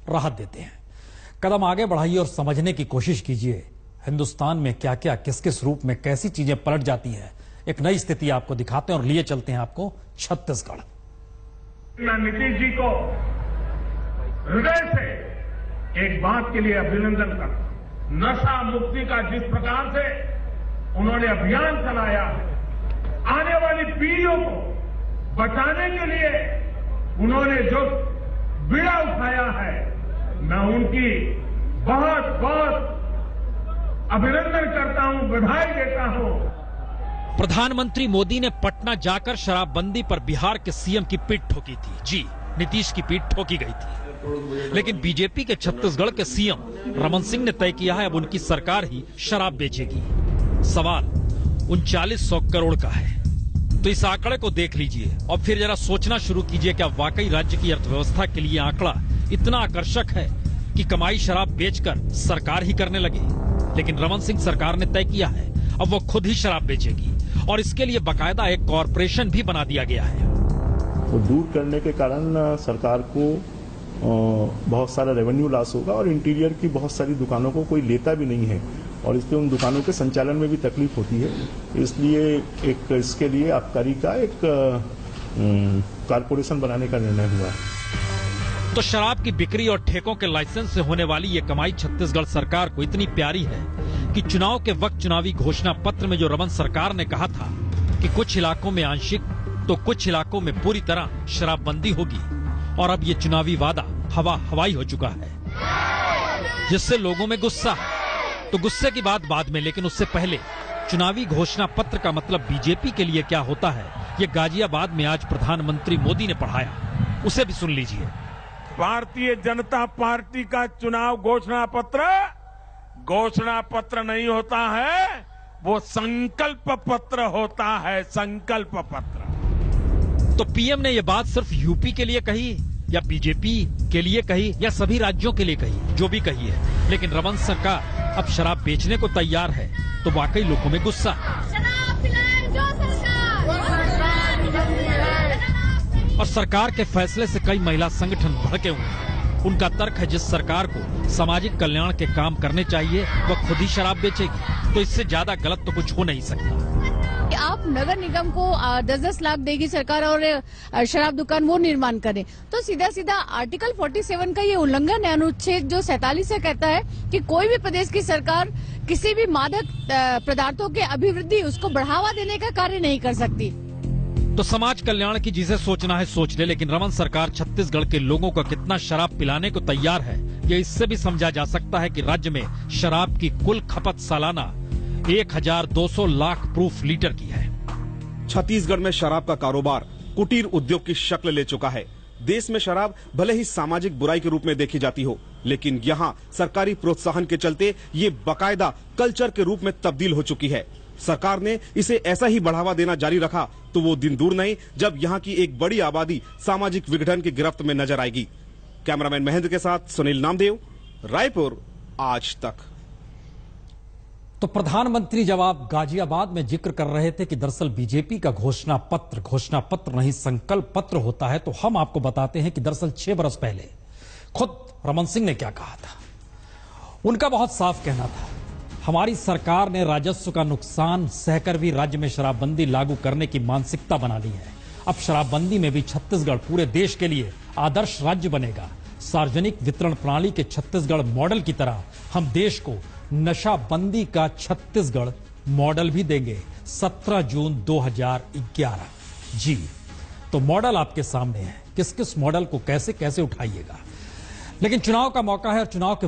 राहत देते हैं। कदम आगे बढ़ाइए और समझने की कोशिश कीजिए हिंदुस्तान में क्या क्या किस किस रूप में कैसी चीजें पलट जाती हैं। एक नई स्थिति आपको दिखाते हैं और लिए चलते हैं आपको छत्तीसगढ़। नीतीश जी को हृदय से एक बात के लिए अभिनंदन करता हूं। नशा मुक्ति का जिस प्रकार से उन्होंने अभियान चलाया है, आने वाली पीढ़ियों को बचाने के लिए उन्होंने जो बीड़ा उठाया है, मैं उनकी बहुत बहुत अभिनंदन करता हूं, बधाई देता हूं। प्रधानमंत्री मोदी ने पटना जाकर शराबबंदी पर बिहार के सीएम की पीठ ठोकी थी। जी, नीतीश की पीठ ठोकी गई थी। लेकिन बीजेपी के छत्तीसगढ़ के सीएम रमन सिंह ने तय किया है अब उनकी सरकार ही शराब बेचेगी। सवाल 3900 करोड़ का है। तो इस आंकड़े को देख लीजिए और फिर जरा सोचना शुरू कीजिए, क्या वाकई राज्य की अर्थव्यवस्था के लिए आंकड़ा इतना आकर्षक है कि कमाई शराब बेचकर सरकार ही करने लगे। लेकिन रमन सिंह सरकार ने तय किया है अब वो खुद ही शराब बेचेगी और इसके लिए बाकायदा एक कॉरपोरेशन भी बना दिया गया है। वो दूर करने के कारण सरकार को बहुत सारा रेवेन्यू लॉस होगा और इंटीरियर की बहुत सारी दुकानों को कोई लेता भी नहीं है और इसलिए उन दुकानों के संचालन में भी तकलीफ होती है। इसलिए इसके लिए आबकारी का एक कॉरपोरेशन बनाने का निर्णय हुआ है। तो शराब की बिक्री और ठेकों के लाइसेंस से होने वाली ये कमाई छत्तीसगढ़ सरकार को इतनी प्यारी है कि चुनाव के वक्त चुनावी घोषणा पत्र में जो रमन सरकार ने कहा था कि कुछ इलाकों में आंशिक तो कुछ इलाकों में पूरी तरह शराबबंदी होगी, और अब ये चुनावी वादा हवाई हो चुका है, जिससे लोगों में गुस्सा है। तो गुस्से की बात बाद में, लेकिन उससे पहले चुनावी घोषणा पत्र का मतलब बीजेपी के लिए क्या होता है, ये गाजियाबाद में आज प्रधानमंत्री मोदी ने पढ़ाया। उसे भी सुन लीजिए। भारतीय जनता पार्टी का चुनाव घोषणा पत्र नहीं होता है, वो संकल्प पत्र होता है। संकल्प पत्र। तो पीएम ने ये बात सिर्फ यूपी के लिए कही या बीजेपी के लिए कही या सभी राज्यों के लिए कही, जो भी कही है, लेकिन रमन सरकार अब शराब बेचने को तैयार है तो वाकई लोगों में गुस्सा है। और सरकार के फैसले से कई महिला संगठन भड़के हुए हैं। उनका तर्क है जिस सरकार को सामाजिक कल्याण के काम करने चाहिए वह खुद ही शराब बेचेगी, तो इससे ज्यादा गलत तो कुछ हो नहीं सकता। कि आप नगर निगम को 10-10 लाख देगी सरकार और शराब दुकान वो निर्माण करें, तो सीधा सीधा आर्टिकल 47 का ये उल्लंघन है। अनुच्छेद जो 47 से कहता है कि कोई भी प्रदेश की सरकार किसी भी मादक पदार्थों के अभिवृद्धि उसको बढ़ावा देने का कार्य नहीं कर सकती। तो समाज कल्याण की जिसे सोचना है सोच ले, लेकिन रमन सरकार छत्तीसगढ़ के लोगों को कितना शराब पिलाने को तैयार है ये इससे भी समझा जा सकता है कि राज्य में शराब की कुल खपत सालाना 1200 लाख प्रूफ लीटर की है। छत्तीसगढ़ में शराब का कारोबार कुटीर उद्योग की शक्ल ले चुका है। देश में शराब भले ही सामाजिक बुराई के रूप में देखी जाती हो, लेकिन यहाँ सरकारी प्रोत्साहन के चलते ये बाकायदा कल्चर के रूप में तब्दील हो चुकी है। सरकार ने इसे ऐसा ही बढ़ावा देना जारी रखा तो वो दिन दूर नहीं जब यहाँ की एक बड़ी आबादी सामाजिक विघटन की गिरफ्त में नजर आएगी। कैमरामैन महेंद्र के साथ सुनील नामदेव, रायपुर, आज तक। तो प्रधानमंत्री जब आप गाजियाबाद में जिक्र कर रहे थे कि दरअसल बीजेपी का घोषणा पत्र नहीं संकल्प पत्र होता है, तो हम आपको बताते हैं कि दरअसल 6 बरस पहले खुद रमन सिंह ने क्या कहा था। उनका बहुत साफ कहना था, हमारी सरकार ने राजस्व का नुकसान सहकर भी राज्य में शराबबंदी लागू करने की मानसिकता बना ली है। अब शराबबंदी में भी छत्तीसगढ़ पूरे देश के लिए आदर्श राज्य बनेगा। सार्वजनिक वितरण प्रणाली के छत्तीसगढ़ मॉडल की तरह हम देश को नशाबंदी का छत्तीसगढ़ मॉडल भी देंगे। 17 जून 2011। जी, तो मॉडल आपके सामने है, किस किस मॉडल को कैसे कैसे उठाइएगा। लेकिन चुनाव का मौका है और चुनाव के